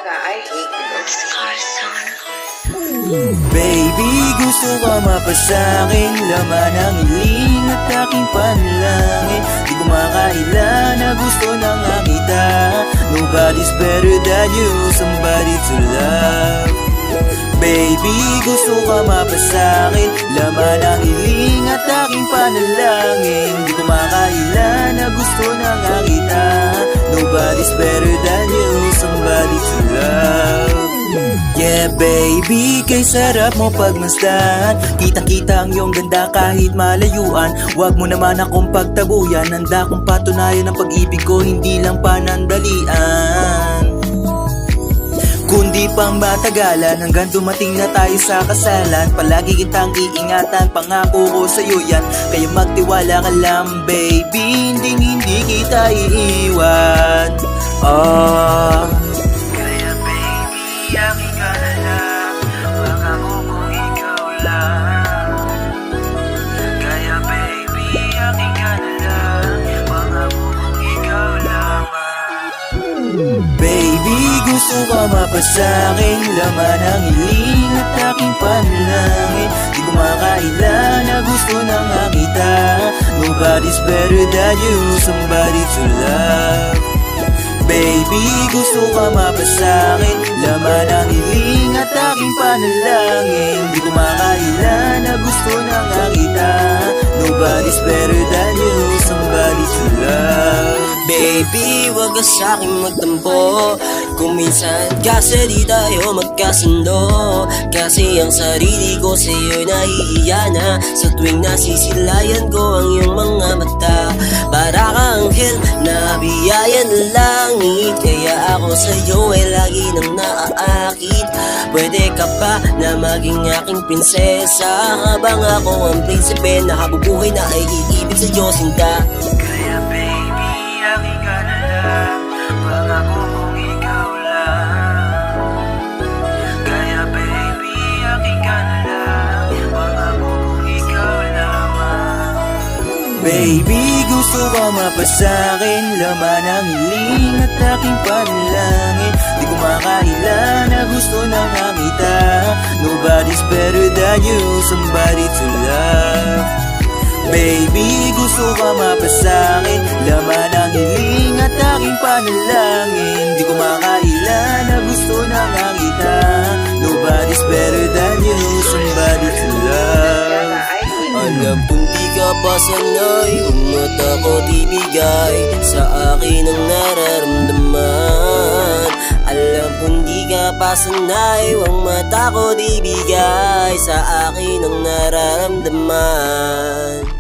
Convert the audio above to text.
I hate Baby, gusto ka mapasakin, laman ng hiling at aking panalangin. Di ko makaila na gusto na nga kita. Nobody's better than you, somebody to love. Baby, gusto ka mapasakin, laman ng hiling at aking panalangin. Di ko makaila na gusto na nga kita. Nobody's better than you, somebody to love. Yeah baby, kay sarap mo pagmasdan. Kitang-kita ang iyong ganda kahit malayuan. Huwag mo naman akong pagtabuyan. Handa kong patunayan ang pag-ibig ko, hindi lang panandalian, kundi pang matagalan hanggang dumating na tayo sa kasalan. Palagi kitang iingatan, pangako ko sa'yo yan. Kaya magtiwala ka lang baby, hindi kita iiwan. Kaya baby, aking ka na lang, pangako kong ikaw lang. Kaya baby, aking ka na lang, pangako kong ikaw lamang. Baby, gusto ka mapasakin, laman ng hiling at aking panalangin. Di ko makaila na gusto na nga kita. Nobody's better than you, somebody to love. Baby, gusto ka mapasakin, laman ng hiling at aking panalangin. Di ko makaila na gusto na nga kita. Nobody's better than you, somebody to love. Baby, wag ka sa'king magtampo. Kung minsan kasi di tayo magkasundo. Kasi ang sarili ko sa'yo nahihiya na. Sa tuwing nasisilayan ko ang iyong mga mata, para kang anghel na biyaya ng langit. Kaya ako sa'yo ay lagi nang naaakit. Pwede ka ba na maging aking prinsesa, habang ako ang prinsipe na habubuhay na ay iibig sa Diyos sinta. Kaya baby, aking ka na lang, pangako kong ikaw lang. Kaya baby, aking ka na lang, pangako kong ikaw lamang. Baby, gusto ka mapasakin, laman ng hiling at aking panalangin. Di ko makaila na gusto na nga kita. Nobody's better than you, somebody to love. Baby, gusto ka mapasakin, laman ng hiling at aking panalangin. Di ko makaila na gusto na nga kita. Nobody's better than you, somebody to love. Alam kong di ka pa sanay, ang mata ko tibigay sa akin ang nararamdaman. Alam kong di ka pa sanay, ang mata ko tibigay sa akin ang nararamdaman.